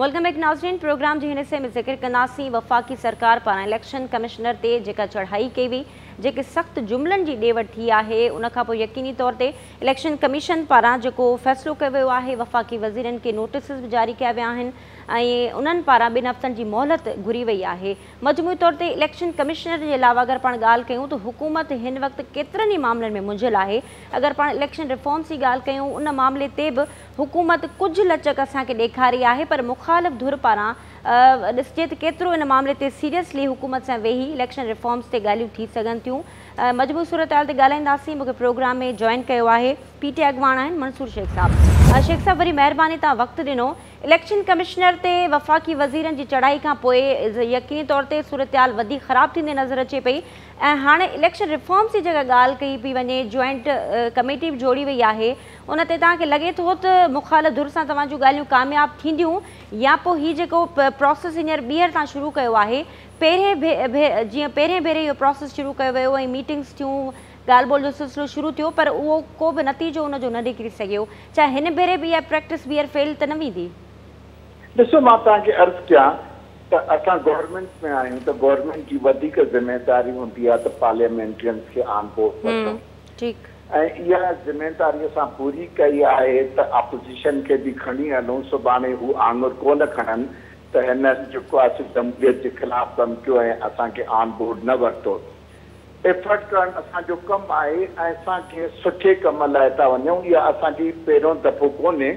Welcome back नाज़रीन। Programme जे हिस्से में ज़िक्र कंदासीं वफ़ाक़ी सरकार पारां इलेक्शन कमिश्नर ते जेका चढ़ाई कई हुई, जेके सख़्त जुमलनि जी ॾे वठि थी आहे, उन खां पोइ यकीनी तौर ते इलेक्शन कमीशन पारां जेको फ़ैसिलो कयो वियो आहे, वफ़ाक़ी वज़ीरनि खे नोटिस बि जारी कया विया आहिनि ऐं उन्हनि पारां 2 हफ़्तनि जी मोहलत घुरी वई आहे। मजमूई तौर ते इलेक्शन कमिश्नर जे अलावा अगरि पाण ॻाल्हि कयूं त हुकूमत हिन वक़्तु केतिरनि ई मामलनि में मुंझियल आहे। अगरि पाण इलेक्शन रिफॉर्म्स जी ॻाल्हि कयूं, उन मामले ते बि हुकूमत कुझु लचक असांखे ॾेखारी आहे, पर मुख़ालिफ़ धुर पारां ॾिसिजे त केतिरो इन मामले ते सीरियसली हुकूमत सां वेही इलेक्शन रिफॉर्म्स ते ॻाल्हियूं थी सघनि थियूं। मजमूई सूरत हाल ते ॻाल्हाईंदासीं। मूंखे प्रोग्राम में जॉइन कयो आहे पीटी अॻवान आहिनि मंसूर शेख साहब। शेख साहब, वरी महिरबानी तव्हां वक़्तु ॾिनो। इलेक्शन कमिश्नर ते वफ़ाक़ी वज़ीरनि जी चढ़ाई खां पोइ यकीनी तौर ते सूरत हाल वधीक ख़राबु थींदे नज़र अचे पई ऐं हाणे इलेक्शन रिफॉर्म्स जी जेका ॻाल्हि कई पई वञे, जॉइंट कमेटी बि जोड़ी वई आहे, उन ते तव्हांखे लॻे थो त मुख़ालिफ़ धुर सां तव्हां जूं ॻाल्हियूं कामयाबु थींदियूं या पोइ हीउ जेको प्रोसेस हींअर ॿीहर तव्हां शुरू कयो आहे, जीअं पहिरें भेरे इहो प्रोसेस शुरू कयो वियो ऐं मीटिंग्स थियूं, ॻाल्हि ॿोल जो सिलसिलो शुरू थियो, पर उहो को बि नतीजो उनजो न निकिरी सघियो, छा हिन भेरे बि इहा प्रैक्टिस ॿीहर फेल त न वेंदी? ॾिसो, मां तव्हांखे अर्ज़ु कयां त असां गवर्नमेंट में आहियूं त गवर्नमेंट जी वधीक ज़िम्मेदारी हूंदी आहे त पार्लियामेंट्रियंस खे ऑन बोर्ड वठूं। ठीकु। ऐं इहा ज़िम्मेदारी असां पूरी कई आहे त अपोज़िशन खे बि खणी हलूं। सुभाणे हू आङुर कोन खणनि त हिन जेको आहे जमहूरियत जे ख़िलाफ़ धमकियो ऐं असांखे ऑन बोर्ड न वरितो। एफर्ट करणु असांजो कमु आहे ऐं असांखे सुठे कम लाइ था वञूं। इहा असांजी पहिरियों दफ़ो कोन्हे।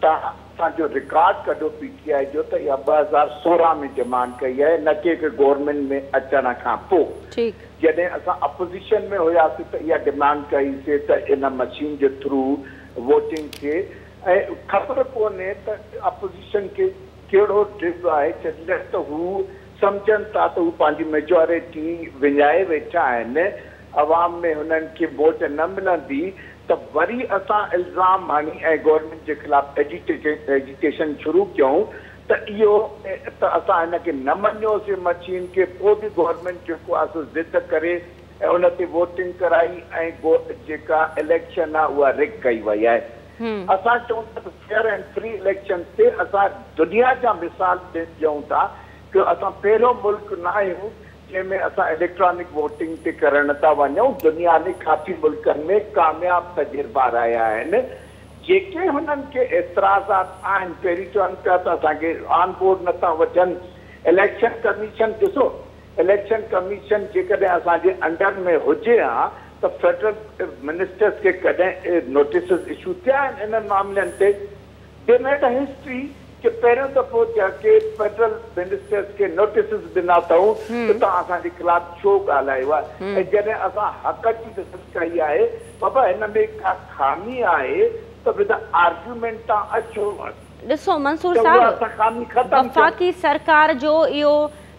तव्हां असांजो रिकॉर्ड कढो पीटीआई जो त इहा 2016 में डिमांड कई आहे, न कि गवर्नमेंट में अचण खां पोइ। जॾहिं असां अपोज़िशन में हुयासीं त इहा डिमांड कईसीं त इन मशीन जे थ्रू वोटिंग थिए ऐं ख़बर कोन्हे त अपोज़िशन खे कहिड़ो ड्रिप आहे, छॾे त हू सम्झनि था त हू पंहिंजी मेजॉरिटी विञाए वेठा आहिनि, अवाम में हुननि खे वोट न मिलंदी त वरी असां इल्ज़ाम हणी ऐं गवर्नमेंट जे ख़िलाफ़ एजिटेशन शुरू कयूं त इहो त असां हिनखे न मञियोसीं मशीन खे। पोइ बि गवर्नमेंट जेको आहे सो ज़िद करे ऐं उन ते वोटिंग कराई ऐं जेका इलेक्शन आहे उहा रिग कई वई आहे। असां चऊं था त फेयर एंड फ्री इलेक्शन ते असां दुनिया जा मिसाल ॾियूं था कि असां पहिरियों मुल्क न आहियूं जंहिंमें असां इलेक्ट्रॉनिक वोटिंग ते करण था वञूं। दुनिया में काफ़ी मुल्कनि में कामयाबु तजुर्बा रहिया आहिनि। जेके हुननि खे एतिराज़ात आहिनि, पहिरीं चवनि पिया त असांखे ऑन बोर्ड नथा वठनि। इलेक्शन कमीशन ॾिसो, इलेक्शन कमीशन जेकॾहिं असांजे अंडर में हुजे हा त फेडरल मिनिस्टर्स खे कॾहिं नोटिस इशू थिया आहिनि इन्हनि मामलनि ते? दे मेड अ हिस्ट्री कि पहिरियों दफ़ो जेके फेडरल मिनिस्टर्स खे नोटिस ॾिना अथऊं त तव्हां असांजे ख़िलाफ़ छो ॻाल्हायो आहे। ऐं जॾहिं असां हक़ जी दफ़ा कई आहे, बाबा हिन में का खामी आहे त विद आर्ग्यूमेंट तव्हां अचो। ॾिसो मंसूर साहब, वफ़ाक़ी सरकार जो इहो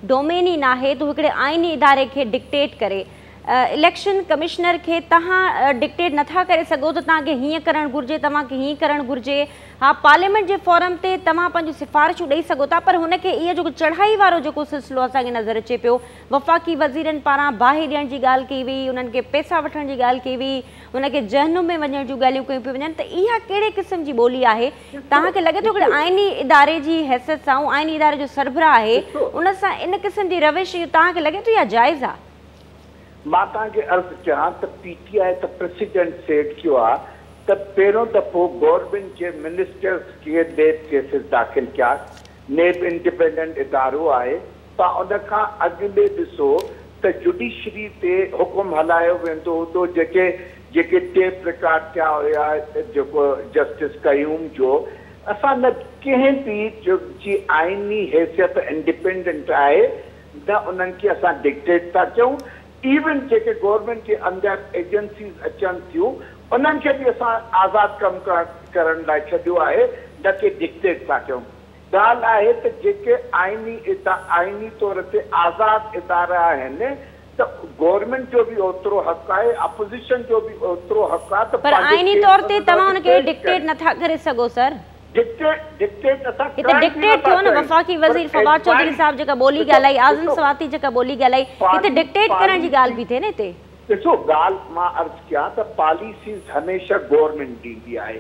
डोमेन ई नाहे त हिकिड़े आइनी इदारे खे डिक्टेट करे। इलेक्शन कमिश्नर खे तव्हां डिक्टेट नथा करे सघो त तव्हांखे हीअं करणु घुरिजे, तव्हांखे हीअं करणु घुरिजे। हा, पार्लियामेंट जे फॉरम ते तव्हां पंहिंजूं सिफ़ारिशूं ॾेई सघो था, पर हुनखे इहो जेको चढ़ाई वारो जेको सिलसिलो असांखे नज़र अचे पियो, वफ़ाक़ी वज़ीरनि पारां बाहि ॾियण जी ॻाल्हि कई हुई, उन्हनि खे पैसा वठण जी ॻाल्हि कई हुई, उनखे जहनुम में वञण जूं ॻाल्हियूं कयूं पियूं वञनि, त इहा कहिड़े क़िस्म जी ॿोली आहे? तव्हांखे लॻे थो हिकिड़े आइनी इदारे जी हैसियत सां, आइनी इदारे जो सरबराह आहे, उन सां इन क़िस्म जी रविश तव्हांखे लॻे थो इहा जाइज़ आहे? मां तव्हांखे अर्ज़ु कयां त पीटीआई त प्रेसिडेंट सेट कयो आहे त पहिरियों दफ़ो गवर्नमेंट जे मिनिस्टर्स खे नेब केसिस दाख़िल कया। नेब इंडिपेंडेंट इदारो आहे। तव्हां उन खां अॻु में ॾिसो त जुडिशरी ते हुकुम हलायो वेंदो हुओ। जेके टेप रिकॉर्ड थिया हुया जेको जस्टिस कयूम जो, असां न कंहिं बि जी आइनी हैसियत इंडिपेंडेंट आहे न उन्हनि खे असां डिक्टेट था कयूं। इवन जेके गवर्नमेंट जे अंदरि एजेंसीज़ अचनि थियूं उन्हनि खे बि असां आज़ादु कमु करण लाइ छॾियो आहे, न कि डिक्टेट था कयूं। ॻाल्हि आहे त जेके आइनी तौर ते आज़ादु इदारा आहिनि त गवर्नमेंट जो बि ओतिरो हक़ आहे, अपोज़िशन जो बि ओतिरो हक़ आहे। पर आइनी तौर ते तव्हां हुनखे डिक्टेट नथा करे सघो सर। डिक्टेट थियो न। वफ़ाक़ी वज़ीर फवाद चौधरी साहब जेका ॿोली ॻाल्हाई, आज़म सवाती जेका ॿोली ॻाल्हाई, हिते डिक्टेट करण जी ॻाल्हि बि थिए न हिते। ॾिसो, ॻाल्हि मां अर्ज़ु कयां त पॉलिसीज़ हमेशह गवर्नमेंट ॾींदी आहे।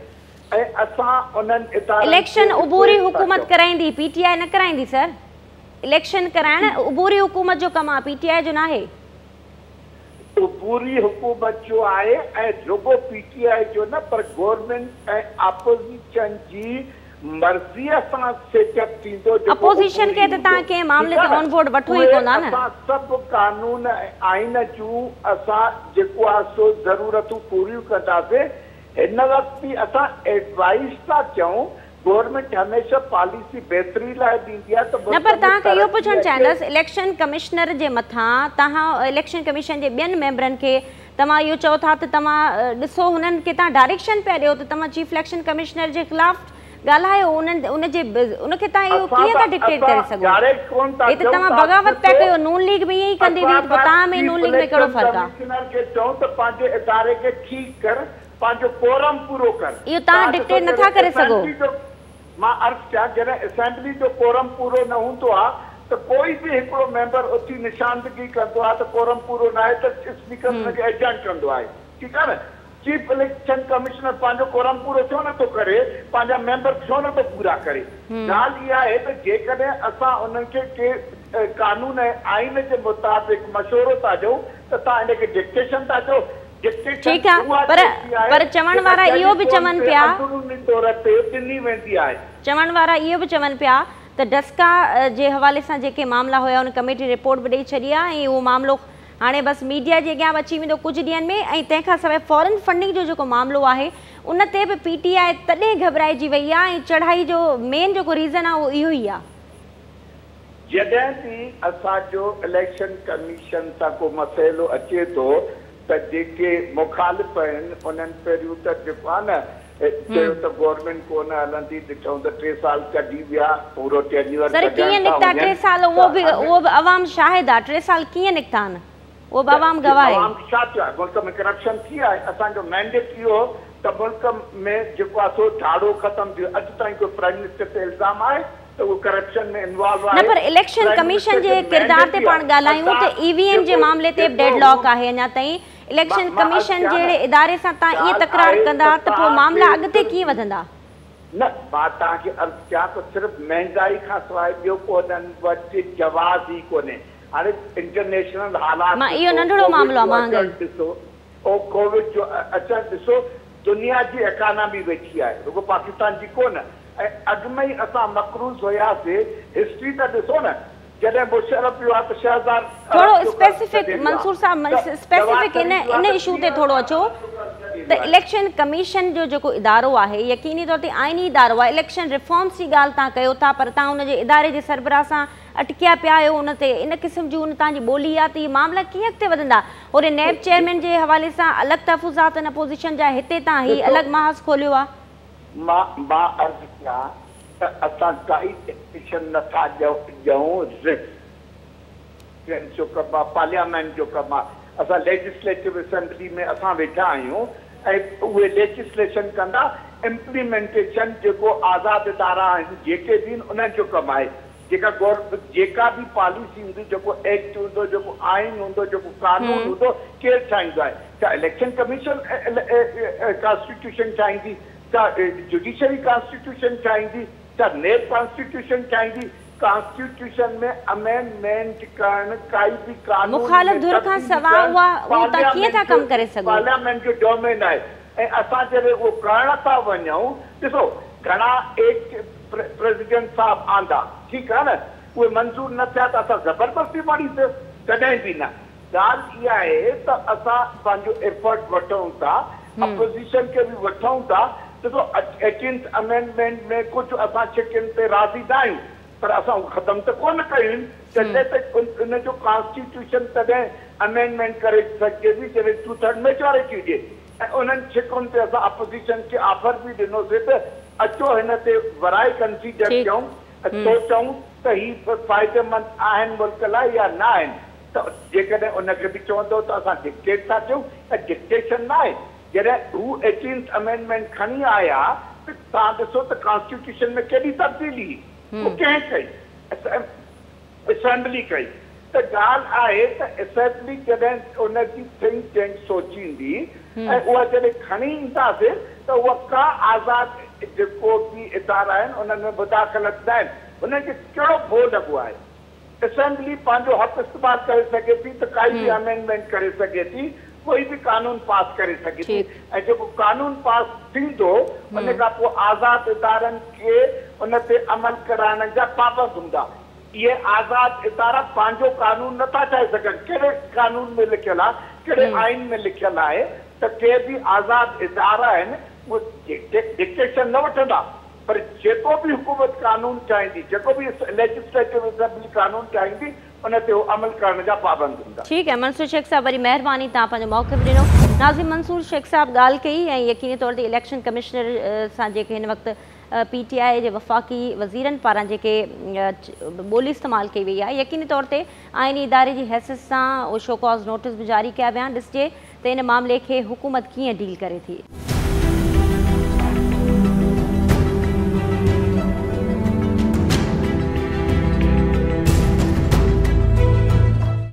ऐं असां उन्हनि इदारनि इलेक्शन उबूरी हुकूमत कराईंदी, पीटीआई न कराईंदी सर। इलेक्शन कराइण उबूरी हुकूमत जो कमु आहे, पीटीआई जो न आहे। पूरी हुकूमत जो आहे ऐं रुगो पीटीआई जो न, पर गवर्नमेंट ऐं अपोजिशन जी मर्ज़ीअ सां सेटअप थींदो। अपोजिशन खे त तव्हां कंहिं मामले ते ऑन बोर्ड वठो ई कोन था न। असां सभु कानून ऐं आइन जूं असां जेको आहे सो ज़रूरतूं पूरियूं कंदासीं। हिन वक़्तु बि असां एडवाइस था चऊं, गवर्नमेंट हमेशा पॉलिसी बहितरी लाइ ॾींदी आहे। न पर तव्हांखे इहो पुछणु चाहींदसि, इलेक्शन कमिश्नर जे मथां तव्हां इलेक्शन कमीशन जे ॿियनि मेंबरनि खे तव्हां इहो चओ था त तव्हां ॾिसो हुननि खे तव्हां डायरेक्शन पिया ॾियो त तव्हां चीफ इलेक्शन कमिश्नर जे ख़िलाफ़ ॻाल्हायो, उनखे तव्हां इहो कीअं था डिक्टेट करे सघो? हे त तव्हां बग़ावत पिया कयो। नून लीग बि ईअं ई कंदी हुई, तव्हां में नून लीग में कहिड़ो फ़र्क़ु आहे? पंहिंजो कोरम पूरो कर, इहो तव्हां डिक्टेट नथा करे सघो। मां अर्ज़ु कयां, जॾहिं असेंबली जो कोरम पूरो न हूंदो आहे त कोई बि हिकिड़ो मेंबर उथी निशानदगी कंदो आहे त कोरम पूरो न आहे त स्पीकर हुनखे एडजर्न कंदो आहे। ठीकु आहे न? चीफ इलेक्शन कमिश्नर पंहिंजो कोरम पूरो छो नथो करे, पंहिंजा मेंबर छो नथो पूरा करे? ॻाल्हि इहा आहे त जेकॾहिं असां उन्हनि खे के कानून ऐं आइन जे मुताबिक़ मशवरो था ॾियूं त तव्हां हिनखे डिक्टेशन था चओ। ठीक है, पर चवण वारा इहो बि चवनि पिया, चवण वारा इहो बि चवनि पिया त डस्का जे हवाले सां जेके मामला हुया उन कमेटी रिपोर्ट बि ॾेई छॾी आहे ऐं उहो मामलो हाणे बसि मीडिया जे अॻियां अची वेंदो कुझु ॾींहंनि में। ऐं तंहिंखां सवाइ फॉरेन फंडिंग जो जेको मामलो आहे उन ते बि पीटीआई तॾहिं घबराइजी वई आहे ऐं चढ़ाई जो मेन जेको रीज़न आहे उहो इहो ई आहे। जॾहिं बि असांजो इलेक्शन कमीशन सां को मसइलो अचे थो त जेके मुखालिफ़ आहिनि उन्हनि पहिरियों त जेको आहे न चयो त गवर्नमेंट कोन हलंदी, ॾिठूं त 3 साल कढी विया, पूरो टेन्यूअर सर कीअं निकिता 3 साल? उहो बि अवाम शाहिद आहे। 3 साल कीअं निकिता आहिनि? उहो बि अवाम गवाह आहे। छा थियो आहे? मुल्क में करप्शन थी आहे। असांजो मैंडेट इहो त मुल्क में जेको आहे सो झाड़ो ख़तमु थियो। अॼु ताईं कोई प्राइम मिनिस्टर ते इल्ज़ाम आहे त उहो करप्शन में इन्वॉल्व आहे? न, पर इलेक्शन कमीशन जे किरदार ते पाण ॻाल्हायूं त ईवीएम जे मामले ते डेडलॉक आहे अञा ताईं। इलेक्शन कमीशन जहिड़े इदारे सां तव्हां ईअं तकरार कंदा त पोइ मामला अॻिते कीअं वधंदा? न, मां तव्हांखे अर्ज़ु कयां त सिर्फ़ु महांगाई खां सवाइ ॿियो को उन्हनि वटि जवाज़ ई कोन्हे। हाणे इंटरनेशनल हालात, मां इहो नंढड़ो मामलो आहे महांगाई ॾिसो, ओ कोविड जो अचणु ॾिसो, दुनिया जी इकानमी वेठी आहे, रुगो पाकिस्तान जी कोन। ऐं अॻु में ई असां मक़रूज़ हुयासीं। हिस्ट्री त ॾिसो न, जॾहिं मुशर्रफ पियो आहे त 6000 थोरो स्पेसिफिक मंसूर साहब स्पेसिफिक इन इशू ते थोरो अचो त इलेक्शन कमीशन जो जेको इदारो आहे यकीनी तौर ते आइनी इदारो आहे। इलेक्शन रिफॉर्म्स जी ॻाल्हि तव्हां कयो था, पर तव्हां हुनजे इदारे जे सरबराह सां अटकिया पिया आहियो। उन ते इन क़िस्म जी उन तव्हांजी ॿोली आहे त इहे मामला कीअं अॻिते वधंदा? और नैब चेयरमैन जे हवाले सां अलॻि तहफ़ुज़ात आहिनि अपोज़िशन जा, हिते तव्हां ही अलॻि महाज़ खोलियो आहे। मां अर्ज़ु कयां त असां काई डिक्टेशन नथा ॾियूं। जो कमु आहे, पार्लियामेंट जो कमु आहे। असां लेजिस्लेटिव असेंबली में असां वेठा आहियूं ऐं उहे लेजिस्लेशन कंदा। इम्प्लीमेंटेशन जेको आज़ादु इदारा आहिनि जेके बि उन्हनि जो कमु आहे। जेका बि पॉलिसी हूंदी, जेको एक्ट हूंदो, जेको आइन हूंदो, जेको कानून हूंदो, केरु ठाहींदो आहे? छा इलेक्शन कमीशन कॉन्स्टिट्यूशन ठाहींदी? छा जुडिशरी कॉन्स्टिट्यूशन ठाहींदी? छा नेब कॉन्स्टिट्यूशन ठाहींदी? कॉन्स्टिट्यूशन में अमेंडमेंट करण काई भी कानून मुखालिफ धुर खां सवाइ उहा तव्हां कीअं था कमु करे सघो? पार्लियामेंट जो डोमेन आहे ऐं असां जॾहिं उहो करण था वञूं, ॾिसो घणा एक्ट प्रेसिडेंट साहब आंदा, ठीकु आहे न, उहे मंज़ूर न थिया त असां ज़बरदस्ती माणीसीं, कॾहिं बि न। ॻाल्हि इहा आहे त असां पंहिंजो एफर्ट वठूं था, अपोज़िशन खे बि वठूं था। ॾिसो 18th अमेंडमेंट में कुझु असां छिकियुनि ते राज़ी न आहियूं, पर असां ख़तमु त कोन कयूं। तॾहिं त उनजो कॉन्स्टिट्यूशन तॾहिं अमेंडमेंट करे सघिजे थी जॾहिं 2/3 मेजॉरिटी हुजे। ऐं उन्हनि छिकुनि ते असां अपोज़िशन खे ऑफर बि ॾिनोसीं त अचो हिन ते वराए कंसीडर कयूं, सोचूं त ही फ़ाइदेमंद आहिनि मुल्क लाइ या न आहिनि। त जेकॾहिं उनखे बि चवंदो त असां डिक्टेट था कयूं, त डिक्टेशन न आहे। जॾहिं हू 18th अमेंडमेंट खणी आया त तव्हां ॾिसो त कॉन्स्टिट्यूशन में केॾी तब्दीली, उहो कंहिं कई? असेंबली कई। त ॻाल्हि आहे त असेंबली जॾहिं उनजी थिंक टैंक सोचींदी ऐं उहा जॾहिं खणी ईंदासीं त उहा का आज़ादु जेको बि इदारा आहिनि उन्हनि में मुदाख़लत न आहिनि। हुनखे कहिड़ो भो लॻो आहे? असेंबली पंहिंजो हक़ इस्तेमालु करे सघे थी त काई बि अमेंडमेंट करे सघे थी, कोई बि कानून पास करे सघे थी, ऐं जेको कानून पास थींदो उन खां पोइ आज़ादु इदारनि खे उन ते अमल कराइण जा पाबंद हूंदा। इहे आज़ादु इदारा पंहिंजो कानून नथा ठाहे सघनि। कहिड़े कानून में लिखियलु आहे, कहिड़े आइन में लिखियलु आहे त के बि आज़ादु इदारा आहिनि उहे डिक्टेशन न वठंदा, पर जेको बि हुकूमत कानून ठाहींदी, जेको बि लेजिस्लेटिव असेंबली कानून ठाहींदी उन ते उहो अमल करण जा पाबंद हूंदा। ठीकु आहे मंसूर शेख साहब, वरी महिरबानी, तव्हां पंहिंजो मौक़िफ़ ॾिनो। नाज़िम मंसूर शेख साहब ॻाल्हि कई ऐं यकीनी तौर ते इलेक्शन कमिश्नर सां जेके हिन वक़्तु PTI जे वफ़ाक़ी वज़ीरनि पारां जेके ॿोली इस्तेमालु कई वई आहे, यकीनी तौर ते आइनी इदारे जी हैसियत सां शो कॉज़ नोटिस बि जारी कया विया आहिनि। ॾिसिजे त इन मामले खे हुकूमत कीअं डील करे थी।